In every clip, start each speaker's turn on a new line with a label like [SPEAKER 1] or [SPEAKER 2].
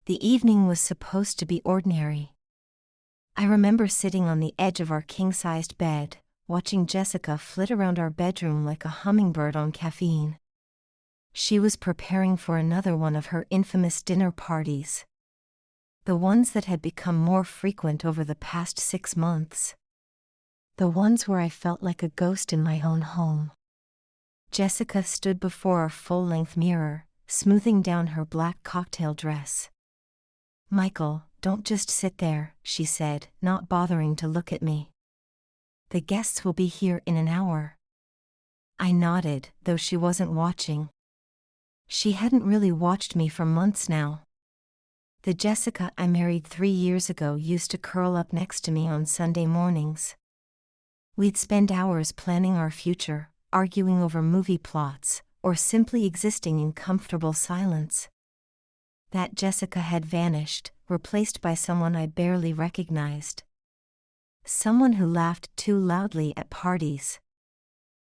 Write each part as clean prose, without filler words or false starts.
[SPEAKER 1] The evening was supposed to be ordinary. I remember sitting on the edge of our king-sized bed, watching Jessica flit around our bedroom like a hummingbird on caffeine. She was preparing for another one of her infamous dinner parties. The ones that had become more frequent over the past 6 months. The ones where I felt like a ghost in my own home. Jessica stood before our full-length mirror, smoothing down her black cocktail dress. "Michael, don't just sit there," she said, not bothering to look at me. "The guests will be here in an hour." I nodded, though she wasn't watching. She hadn't really watched me for months now. The Jessica I married 3 years ago used to curl up next to me on Sunday mornings. We'd spend hours planning our future, arguing over movie plots, or simply existing in comfortable silence. That Jessica had vanished, replaced by someone I barely recognized. Someone who laughed too loudly at parties.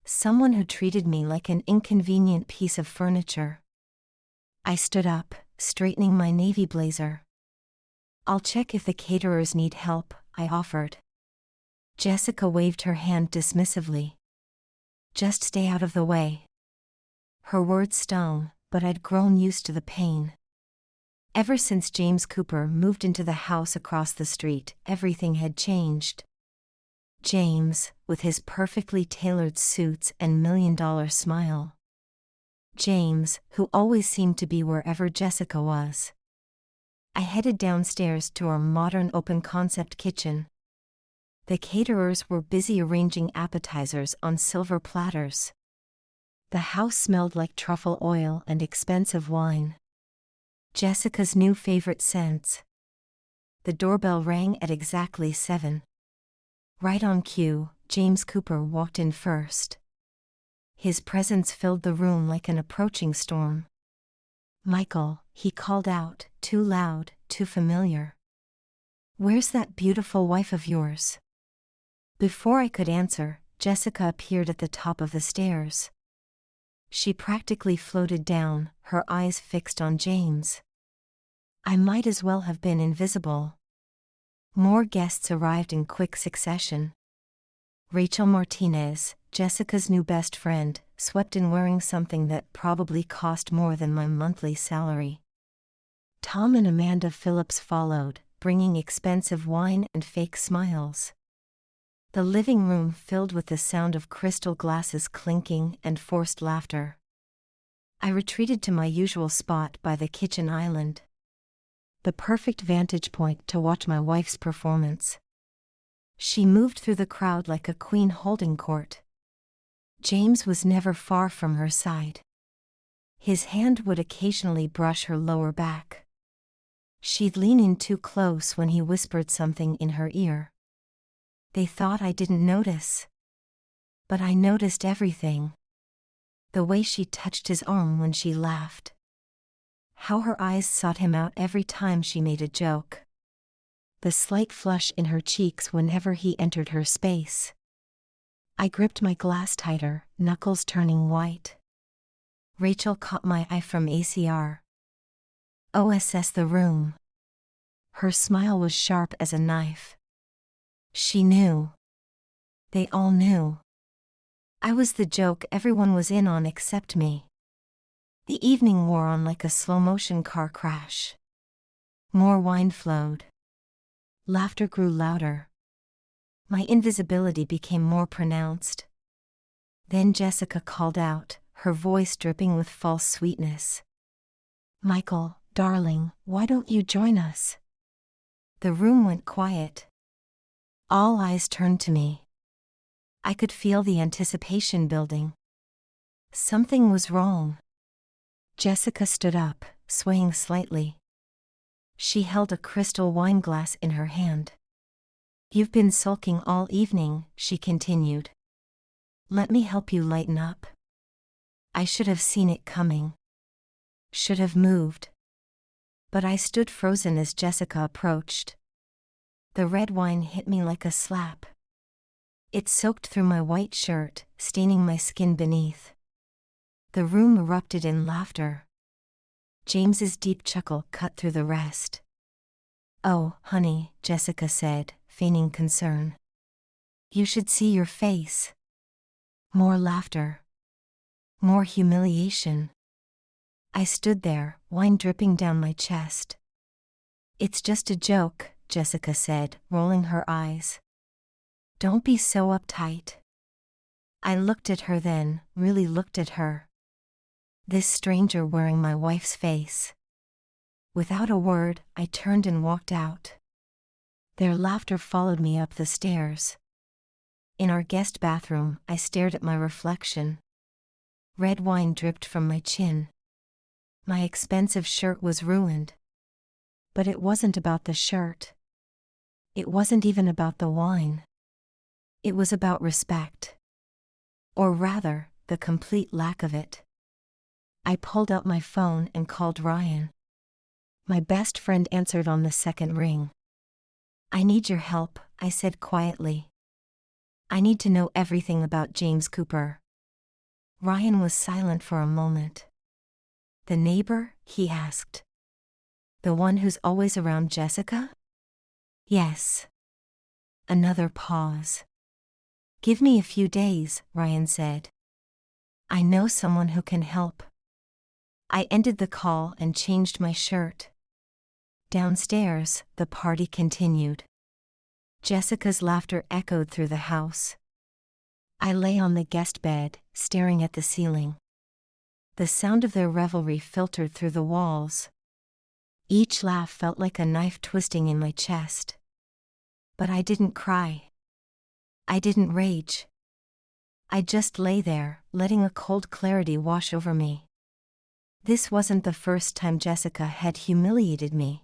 [SPEAKER 1] Someone who treated me like an inconvenient piece of furniture. I stood up, straightening my navy blazer. "I'll check if the caterers need help," I offered. Jessica waved her hand dismissively. "Just stay out of the way." Her words stung, but I'd grown used to the pain. Ever since James Cooper moved into the house across the street, everything had changed. James, with his perfectly tailored suits and million-dollar smile. James, who always seemed to be wherever Jessica was. I headed downstairs to our modern open-concept kitchen. The caterers were busy arranging appetizers on silver platters. The house smelled like truffle oil and expensive wine. Jessica's new favorite scents. The doorbell rang at exactly 7. Right on cue, James Cooper walked in first. His presence filled the room like an approaching storm. "Michael," he called out, too loud, too familiar. "Where's that beautiful wife of yours?" Before I could answer, Jessica appeared at the top of the stairs. She practically floated down, her eyes fixed on James. I might as well have been invisible. More guests arrived in quick succession. Rachel Martinez, Jessica's new best friend, swept in wearing something that probably cost more than my monthly salary. Tom and Amanda Phillips followed, bringing expensive wine and fake smiles. The living room filled with the sound of crystal glasses clinking and forced laughter. I retreated to my usual spot by the kitchen island. The perfect vantage point to watch my wife's performance. She moved through the crowd like a queen holding court. James was never far from her side. His hand would occasionally brush her lower back. She'd lean in too close when he whispered something in her ear. They thought I didn't notice. But I noticed everything. The way she touched his arm when she laughed. How her eyes sought him out every time she made a joke. The slight flush in her cheeks whenever he entered her space. I gripped my glass tighter, knuckles turning white. Rachel caught my eye from ACR. OSS the room. Her smile was sharp as a knife. She knew. They all knew. I was the joke everyone was in on except me. The evening wore on like a slow-motion car crash. More wine flowed. Laughter grew louder. My invisibility became more pronounced. Then Jessica called out, her voice dripping with false sweetness. "Michael, darling, why don't you join us?" The room went quiet. All eyes turned to me. I could feel the anticipation building. Something was wrong. Jessica stood up, swaying slightly. She held a crystal wine glass in her hand. "You've been sulking all evening," she continued. "Let me help you lighten up." I should have seen it coming. Should have moved. But I stood frozen as Jessica approached. The red wine hit me like a slap. It soaked through my white shirt, staining my skin beneath. The room erupted in laughter. James's deep chuckle cut through the rest. "Oh, honey," Jessica said, feigning concern. "You should see your face." More laughter. More humiliation. I stood there, wine dripping down my chest. "It's just a joke," Jessica said, rolling her eyes. "Don't be so uptight." I looked at her then, really looked at her. This stranger wearing my wife's face. Without a word, I turned and walked out. Their laughter followed me up the stairs. In our guest bathroom, I stared at my reflection. Red wine dripped from my chin. My expensive shirt was ruined. But it wasn't about the shirt. It wasn't even about the wine. It was about respect. Or rather, the complete lack of it. I pulled out my phone and called Ryan. My best friend answered on the second ring. "I need your help," I said quietly. "I need to know everything about James Cooper." Ryan was silent for a moment. "The neighbor?" he asked. "The one who's always around Jessica?" "Yes." Another pause. "Give me a few days," Ryan said. "I know someone who can help." I ended the call and changed my shirt. Downstairs, the party continued. Jessica's laughter echoed through the house. I lay on the guest bed, staring at the ceiling. The sound of their revelry filtered through the walls. Each laugh felt like a knife twisting in my chest. But I didn't cry. I didn't rage. I just lay there, letting a cold clarity wash over me. This wasn't the first time Jessica had humiliated me.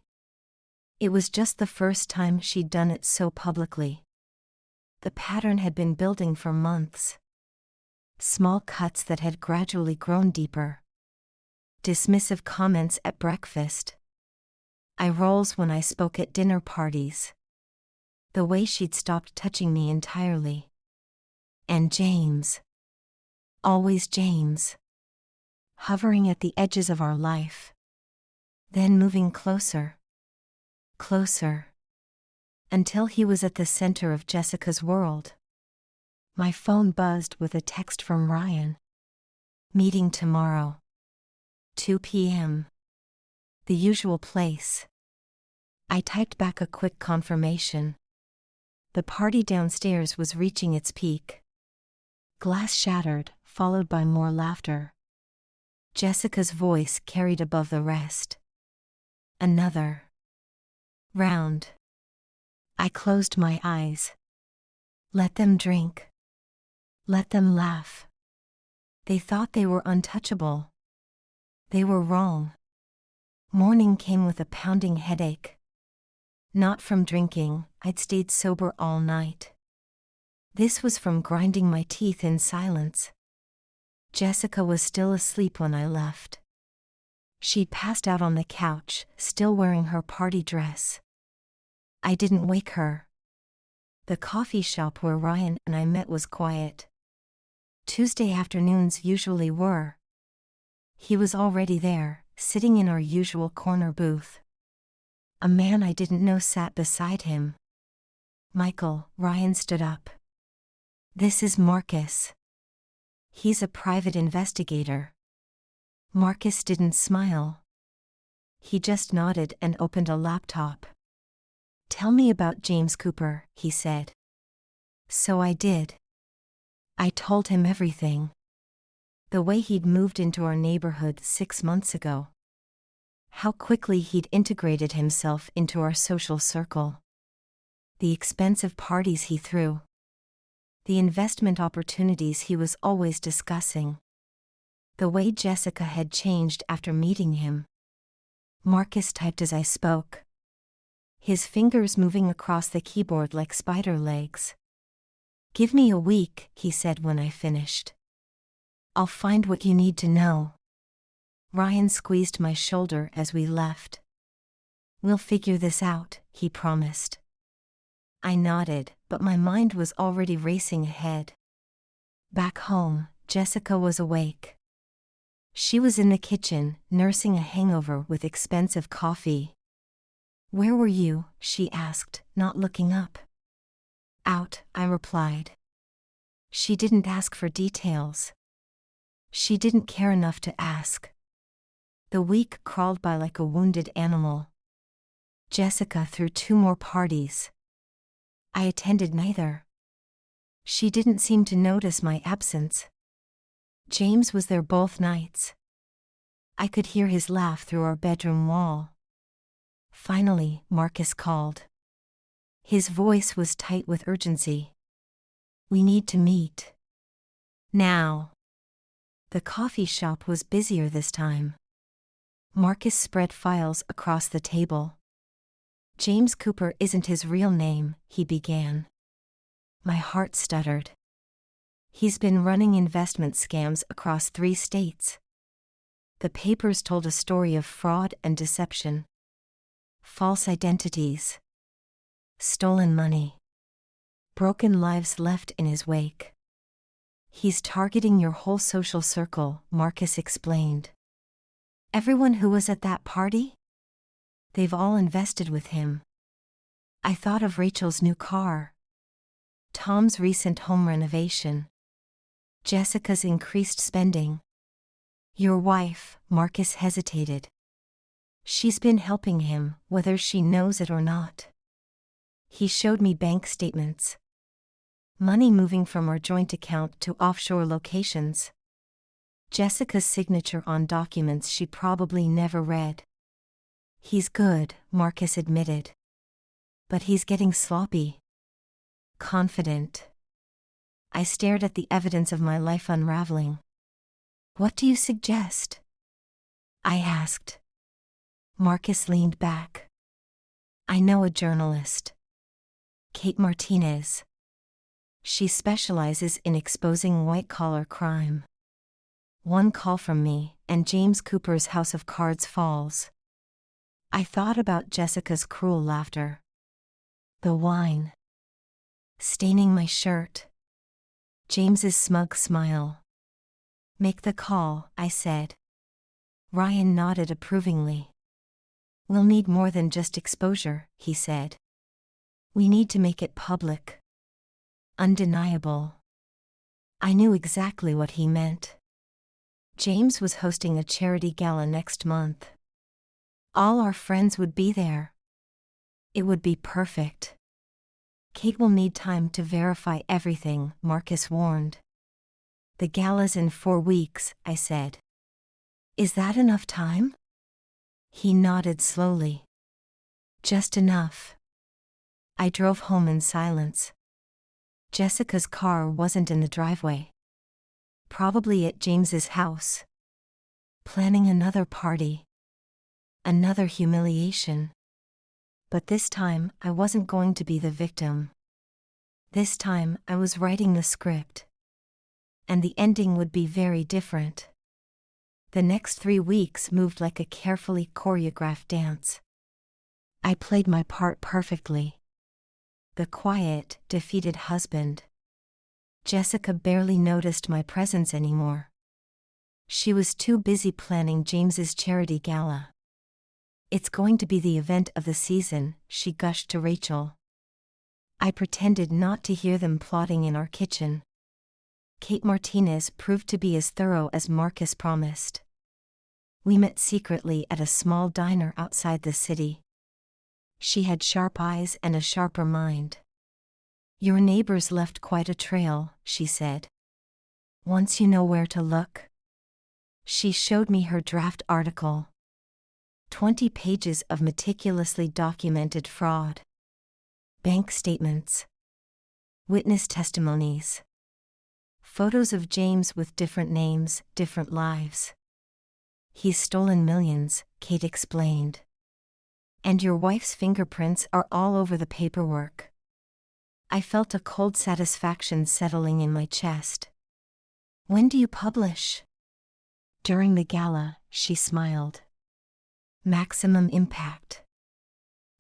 [SPEAKER 1] It was just the first time she'd done it so publicly. The pattern had been building for months. Small cuts that had gradually grown deeper. Dismissive comments at breakfast. Eye rolls when I spoke at dinner parties. The way she'd stopped touching me entirely. And James. Always James. Hovering at the edges of our life. Then moving closer. Closer. Until he was at the center of Jessica's world. My phone buzzed with a text from Ryan. "Meeting tomorrow. 2 p.m. The usual place." I typed back a quick confirmation. The party downstairs was reaching its peak. Glass shattered, followed by more laughter. Jessica's voice carried above the rest. "Another round." I closed my eyes. Let them drink. Let them laugh. They thought they were untouchable. They were wrong. Morning came with a pounding headache. Not from drinking, I'd stayed sober all night. This was from grinding my teeth in silence. Jessica was still asleep when I left. She'd passed out on the couch, still wearing her party dress. I didn't wake her. The coffee shop where Ryan and I met was quiet. Tuesday afternoons usually were. He was already there, sitting in our usual corner booth. A man I didn't know sat beside him. "Michael," Ryan stood up. "This is Marcus. He's a private investigator." Marcus didn't smile. He just nodded and opened a laptop. "Tell me about James Cooper," he said. So I did. I told him everything. The way he'd moved into our neighborhood 6 months ago. How quickly he'd integrated himself into our social circle. The expensive parties he threw. The investment opportunities he was always discussing. The way Jessica had changed after meeting him. Marcus typed as I spoke. His fingers moving across the keyboard like spider legs. "Give me a week," he said when I finished. "I'll find what you need to know." Ryan squeezed my shoulder as we left. "We'll figure this out," he promised. I nodded, but my mind was already racing ahead. Back home, Jessica was awake. She was in the kitchen, nursing a hangover with expensive coffee. "Where were you?" she asked, not looking up. "Out," I replied. She didn't ask for details. She didn't care enough to ask. The week crawled by like a wounded animal. Jessica threw 2 more parties. I attended neither. She didn't seem to notice my absence. James was there both nights. I could hear his laugh through our bedroom wall. Finally, Marcus called. His voice was tight with urgency. "We need to meet. Now." The coffee shop was busier this time. Marcus spread files across the table. "James Cooper isn't his real name," he began. My heart stuttered. "He's been running investment scams across 3 states. The papers told a story of fraud and deception. False identities. Stolen money. Broken lives left in his wake. He's targeting your whole social circle," Marcus explained. "Everyone who was at that party? They've all invested with him." I thought of Rachel's new car, Tom's recent home renovation, Jessica's increased spending. "Your wife," Marcus hesitated. "She's been helping him, whether she knows it or not." He showed me bank statements. Money moving from our joint account to offshore locations. Jessica's signature on documents she probably never read. "He's good," Marcus admitted. "But he's getting sloppy. Confident." I stared at the evidence of my life unraveling. "What do you suggest?" I asked. Marcus leaned back. "I know a journalist. Kate Martinez. She specializes in exposing white-collar crime. 1 call from me, and James Cooper's house of cards falls." I thought about Jessica's cruel laughter. The wine. Staining my shirt. James's smug smile. "Make the call," I said. Ryan nodded approvingly. "We'll need more than just exposure," he said. "We need to make it public. Undeniable." I knew exactly what he meant. James was hosting a charity gala next month. All our friends would be there. It would be perfect. "Kate will need time to verify everything," Marcus warned. "The gala's in 4 weeks," I said. "Is that enough time?" He nodded slowly. "Just enough." I drove home in silence. Jessica's car wasn't in the driveway. Probably at James's house. Planning another party. Another humiliation. But this time, I wasn't going to be the victim. This time, I was writing the script. And the ending would be very different. The next 3 weeks moved like a carefully choreographed dance. I played my part perfectly. The quiet, defeated husband. Jessica barely noticed my presence anymore. She was too busy planning James's charity gala. "It's going to be the event of the season," she gushed to Rachel. I pretended not to hear them plotting in our kitchen. Kate Martinez proved to be as thorough as Marcus promised. We met secretly at a small diner outside the city. She had sharp eyes and a sharper mind. "Your neighbors left quite a trail," she said. "Once you know where to look." She showed me her draft article. 20 pages of meticulously documented fraud. Bank statements. Witness testimonies. Photos of James with different names, different lives. "He's stolen millions," Kate explained. "And your wife's fingerprints are all over the paperwork." I felt a cold satisfaction settling in my chest. "When do you publish?" "During the gala," she smiled. Maximum impact.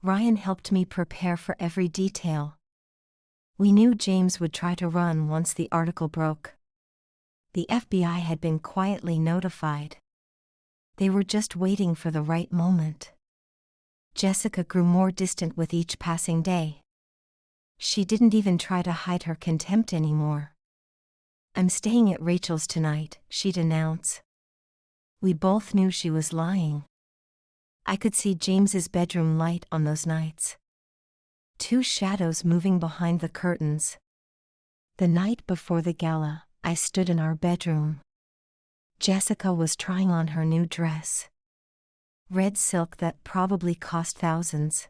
[SPEAKER 1] Ryan helped me prepare for every detail. We knew James would try to run once the article broke. The FBI had been quietly notified. They were just waiting for the right moment. Jessica grew more distant with each passing day. She didn't even try to hide her contempt anymore. "I'm staying at Rachel's tonight," she'd announce. We both knew she was lying. I could see James's bedroom light on those nights. Two shadows moving behind the curtains. The night before the gala, I stood in our bedroom. Jessica was trying on her new dress. Red silk that probably cost thousands.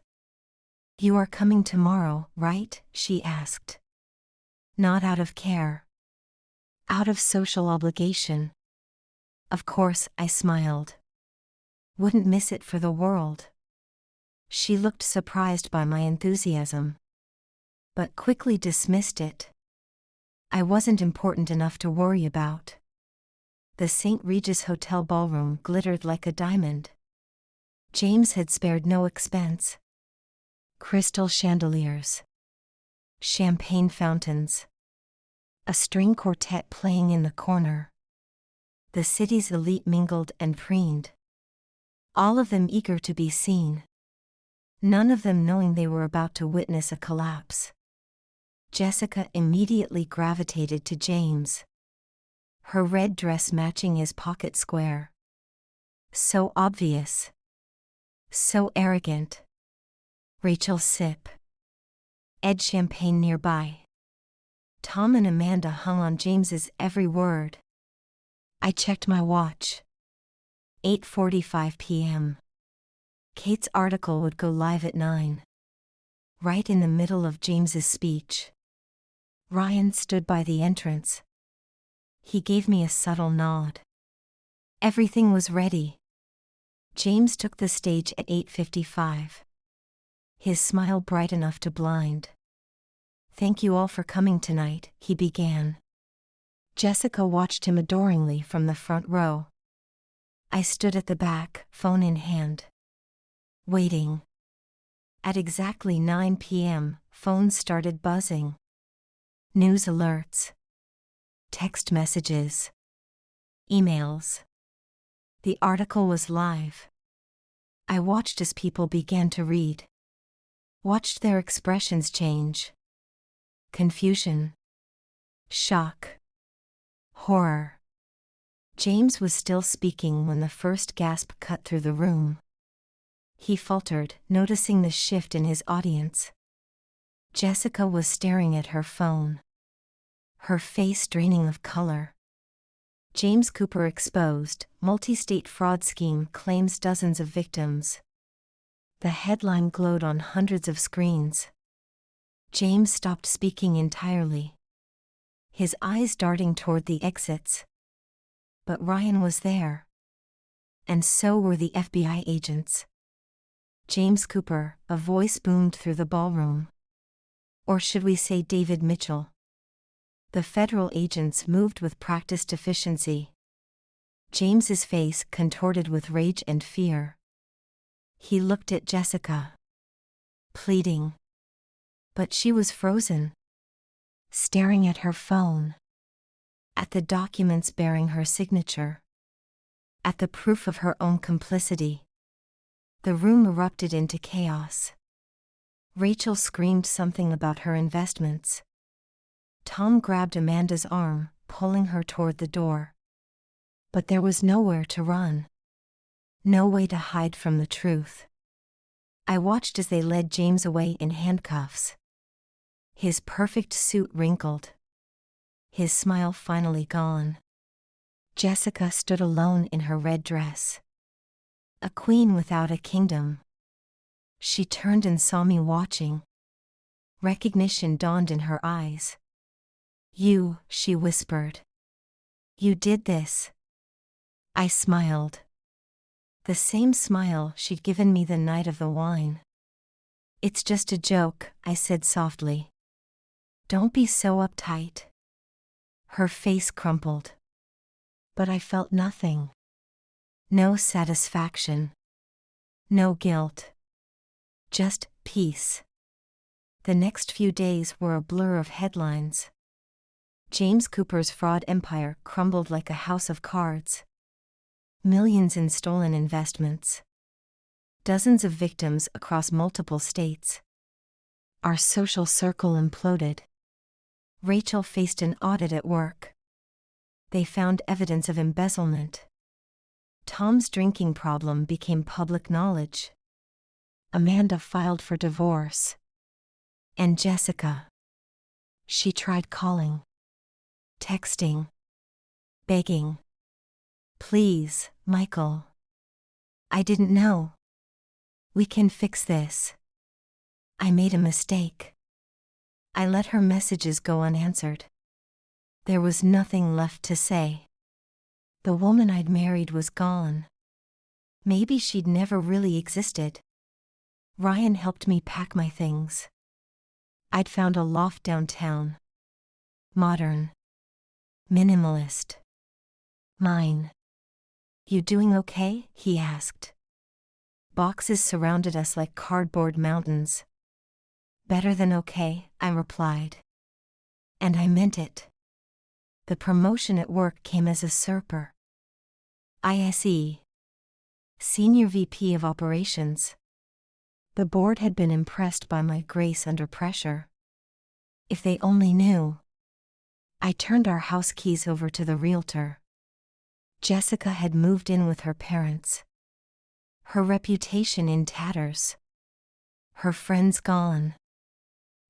[SPEAKER 1] "You are coming tomorrow, right?" she asked. Not out of care. Out of social obligation. Of course, I smiled. Wouldn't miss it for the world. She looked surprised by my enthusiasm, but quickly dismissed it. I wasn't important enough to worry about. The St. Regis Hotel ballroom glittered like a diamond. James had spared no expense. Crystal chandeliers. Champagne fountains. A string quartet playing in the corner. The city's elite mingled and preened. All of them eager to be seen. None of them knowing they were about to witness a collapse. Jessica immediately gravitated to James. Her red dress matching his pocket square. So obvious. So arrogant. Rachel sip. Ed champagne nearby. Tom and Amanda hung on James's every word. I checked my watch. 8:45 p.m. Kate's article would go live at 9. Right in the middle of James's speech. Ryan stood by the entrance. He gave me a subtle nod. Everything was ready. James took the stage at 8:55. His smile bright enough to blind. "Thank you all for coming tonight," he began. Jessica watched him adoringly from the front row. I stood at the back, phone in hand. Waiting. At exactly 9 p.m., phones started buzzing. News alerts. Text messages. Emails. The article was live. I watched as people began to read. Watched their expressions change. Confusion. Shock. Horror. James was still speaking when the first gasp cut through the room. He faltered, noticing the shift in his audience. Jessica was staring at her phone. Her face draining of color. James Cooper exposed, multi-state fraud scheme claims dozens of victims. The headline glowed on hundreds of screens. James stopped speaking entirely. His eyes darting toward the exits. But Ryan was there. And so were the FBI agents. James Cooper, a voice boomed through the ballroom. Or should we say David Mitchell? The federal agents moved with practiced efficiency. James's face contorted with rage and fear. He looked at Jessica. Pleading. But she was frozen. Staring at her phone. At the documents bearing her signature. At the proof of her own complicity. The room erupted into chaos. Rachel screamed something about her investments. Tom grabbed Amanda's arm, pulling her toward the door. But there was nowhere to run. No way to hide from the truth. I watched as they led James away in handcuffs. His perfect suit wrinkled. His smile finally gone. Jessica stood alone in her red dress. A queen without a kingdom. She turned and saw me watching. Recognition dawned in her eyes. "You," she whispered. "You did this." I smiled. The same smile she'd given me the night of the wine. "It's just a joke," I said softly. "Don't be so uptight." Her face crumpled. But I felt nothing. No satisfaction. No guilt. Just peace. The next few days were a blur of headlines. James Cooper's fraud empire crumbled like a house of cards. Millions in stolen investments. Dozens of victims across multiple states. Our social circle imploded. Rachel faced an audit at work. They found evidence of embezzlement. Tom's drinking problem became public knowledge. Amanda filed for divorce. And Jessica. She tried calling, texting, begging. Please, Michael. I didn't know. We can fix this. I made a mistake. I let her messages go unanswered. There was nothing left to say. The woman I'd married was gone. Maybe she'd never really existed. Ryan helped me pack my things. I'd found a loft downtown. Modern. Minimalist. Mine. You doing okay? He asked. Boxes surrounded us like cardboard mountains. Better than okay, I replied. And I meant it. The promotion at work came as a surper. ISE. Senior VP of Operations. The board had been impressed by my grace under pressure. If they only knew. I turned our house keys over to the realtor. Jessica had moved in with her parents. Her reputation in tatters. Her friends gone.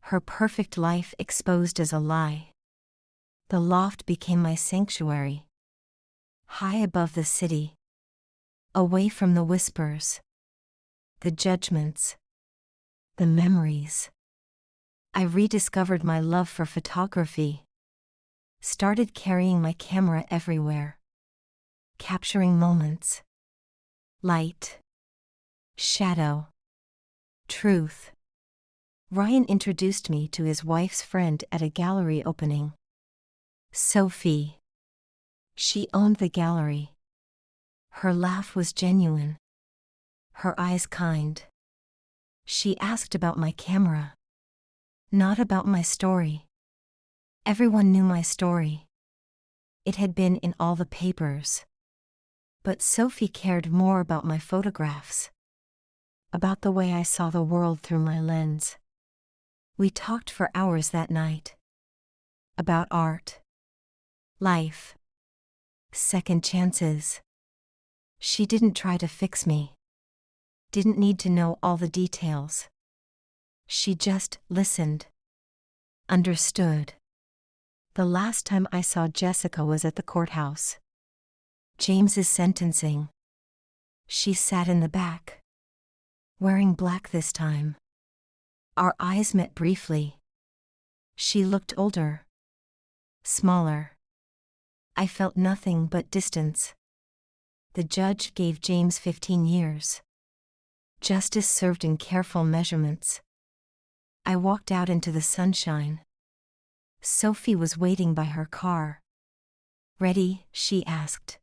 [SPEAKER 1] Her perfect life exposed as a lie. The loft became my sanctuary. High above the city. Away from the whispers. The judgments. The memories. I rediscovered my love for photography. Started carrying my camera everywhere. Capturing moments. Light. Shadow. Truth. Ryan introduced me to his wife's friend at a gallery opening. Sophie. She owned the gallery. Her laugh was genuine. Her eyes kind. She asked about my camera. Not about my story. Everyone knew my story. It had been in all the papers. But Sophie cared more about my photographs. About the way I saw the world through my lens. We talked for hours that night. About art. Life. Second chances. She didn't try to fix me. Didn't need to know all the details. She just listened. Understood. The last time I saw Jessica was at the courthouse. James's sentencing. She sat in the back. Wearing black this time. Our eyes met briefly. She looked older. Smaller. I felt nothing but distance. The judge gave James 15 years. Justice served in careful measurements. I walked out into the sunshine. Sophie was waiting by her car. Ready? She asked.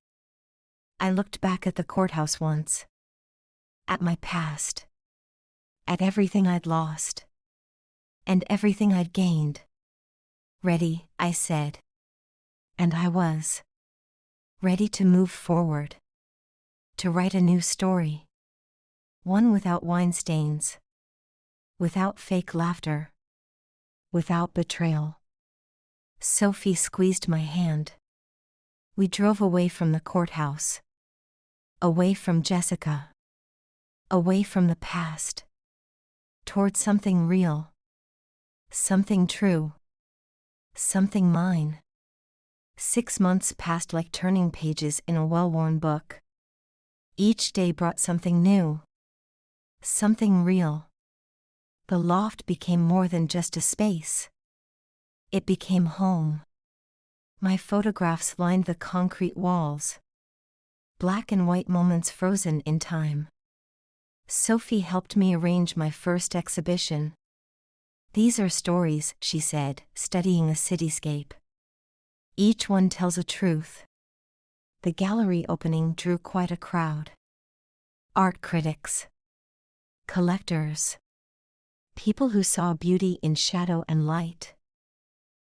[SPEAKER 1] I looked back at the courthouse once. At my past. At everything I'd lost. And everything I'd gained. Ready, I said. And I was. Ready to move forward. To write a new story. One without wine stains. Without fake laughter. Without betrayal. Sophie squeezed my hand. We drove away from the courthouse. Away from Jessica. Away from the past. Toward something real. Something true. Something mine. 6 months passed like turning pages in a well-worn book. Each day brought something new. Something real. The loft became more than just a space. It became home. My photographs lined the concrete walls. Black and white moments frozen in time. Sophie helped me arrange my first exhibition. These are stories, she said, studying a cityscape. Each one tells a truth. The gallery opening drew quite a crowd. Art critics. Collectors. People who saw beauty in shadow and light.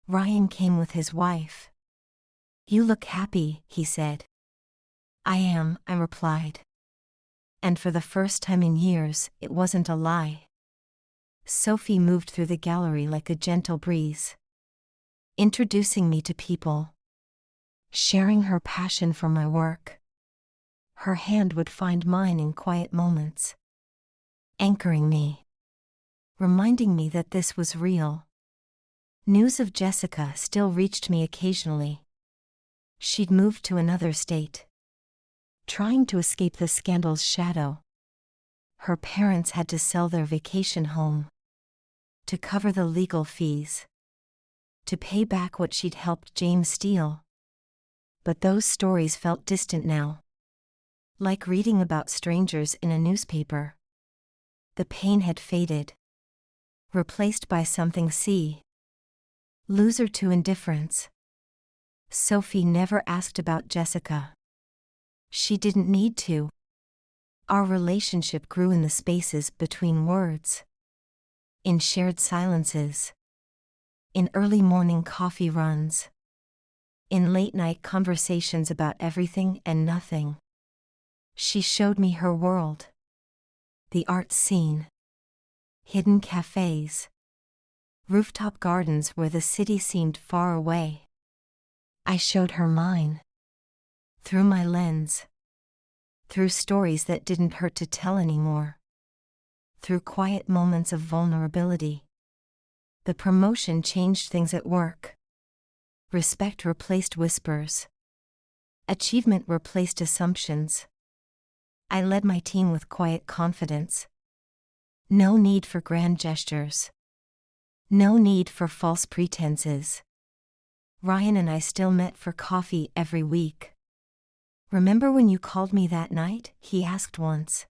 [SPEAKER 1] Ryan came with his wife. "You look happy," he said. "I am," I replied. And for the first time in years, it wasn't a lie. Sophie moved through the gallery like a gentle breeze, introducing me to people, sharing her passion for my work. Her hand would find mine in quiet moments, anchoring me, reminding me that this was real. News of Jessica still reached me occasionally. She'd moved to another state, trying to escape the scandal's shadow. Her parents had to sell their vacation home to cover the legal fees, to pay back what she'd helped James steal. But those stories felt distant now, like reading about strangers in a newspaper. The pain had faded, replaced by something loser to indifference. Sophie never asked about Jessica. She didn't need to. Our relationship grew in the spaces between words, in shared silences, in early morning coffee runs, in late-night conversations about everything and nothing. She showed me her world, the art scene, hidden cafes, rooftop gardens where the city seemed far away. I showed her mine, through my lens, through stories that didn't hurt to tell anymore, through quiet moments of vulnerability. The promotion changed things at work. Respect replaced whispers. Achievement replaced assumptions. I led my team with quiet confidence. No need for grand gestures. No need for false pretenses. Ryan and I still met for coffee every week. "Remember when you called me that night?" he asked once.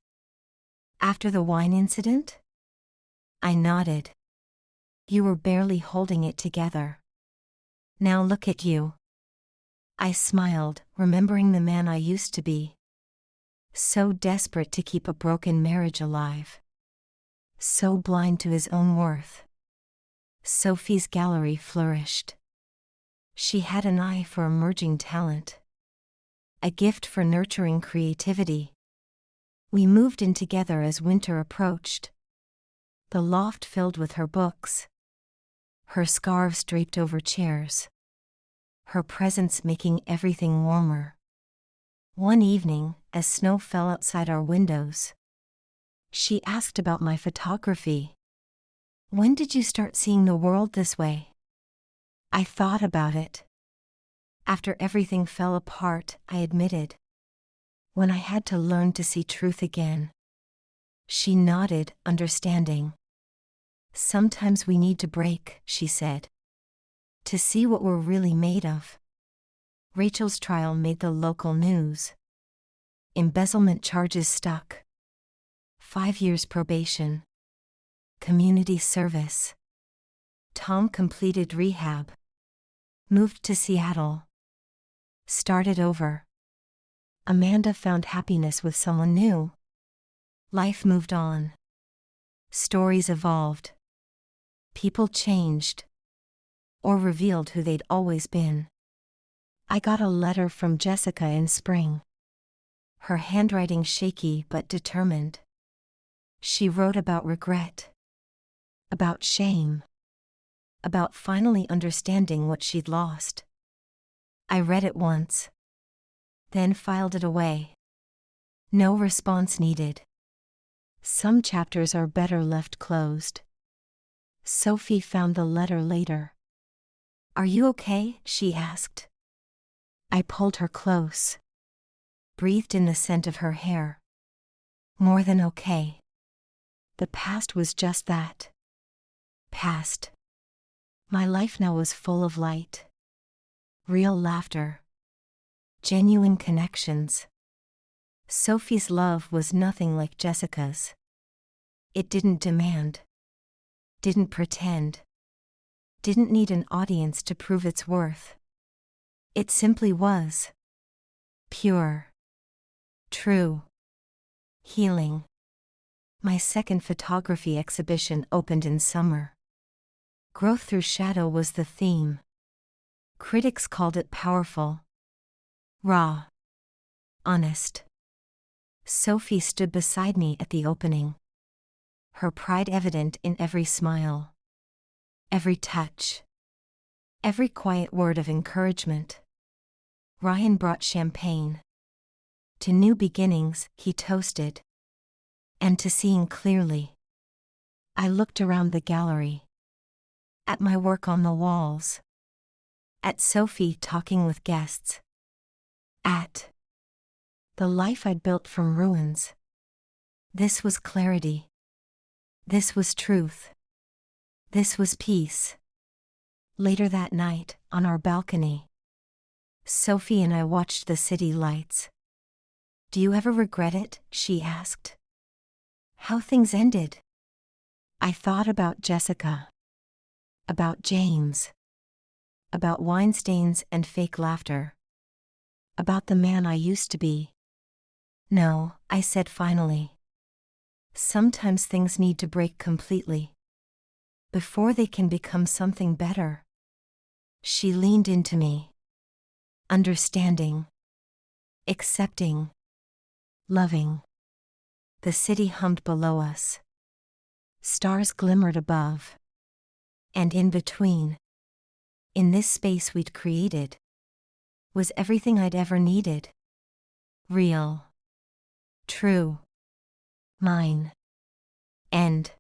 [SPEAKER 1] "After the wine incident?" I nodded. "You were barely holding it together. Now look at you." I smiled, remembering the man I used to be. So desperate to keep a broken marriage alive. So blind to his own worth. Sophie's gallery flourished. She had an eye for emerging talent, a gift for nurturing creativity. We moved in together as winter approached. The loft filled with her books, her scarves draped over chairs, her presence making everything warmer. One evening, as snow fell outside our windows, she asked about my photography. "When did you start seeing the world this way?" I thought about it. After everything fell apart, I admitted. When I had to learn to see truth again. She nodded, understanding. "Sometimes we need to break," she said, "to see what we're really made of." Rachel's trial made the local news. Embezzlement charges stuck. 5 years probation. Community service. Tom completed rehab. Moved to Seattle. Started over. Amanda found happiness with someone new. Life moved on. Stories evolved. People changed. Or revealed who they'd always been. I got a letter from Jessica in spring. Her handwriting shaky but determined. She wrote about regret. About shame. About finally understanding what she'd lost. I read it once. Then filed it away. No response needed. Some chapters are better left closed. Sophie found the letter later. "Are you okay?" she asked. I pulled her close. Breathed in the scent of her hair. More than okay. The past was just that. Past. My life now was full of light. Real laughter. Genuine connections. Sophie's love was nothing like Jessica's. It didn't demand. Didn't pretend. Didn't need an audience to prove its worth. It simply was. Pure. True. Healing. My second photography exhibition opened in summer. Growth through shadow was the theme. Critics called it powerful, raw, honest. Sophie stood beside me at the opening, her pride evident in every smile, every touch, every quiet word of encouragement. Ryan brought champagne. To new beginnings, he toasted. And to seeing clearly. I looked around the gallery. At my work on the walls. At Sophie talking with guests. At the life I'd built from ruins. This was clarity. This was truth. This was peace. Later that night, on our balcony, Sophie and I watched the city lights. "Do you ever regret it?" she asked. "How things ended?" I thought about Jessica. About James. About wine stains and fake laughter. About the man I used to be. "No," I said finally. "Sometimes things need to break completely before they can become something better." She leaned into me. Understanding. Accepting. Loving. The city hummed below us. Stars glimmered above. And in between, in this space we'd created, was everything I'd ever needed. Real. True. Mine. And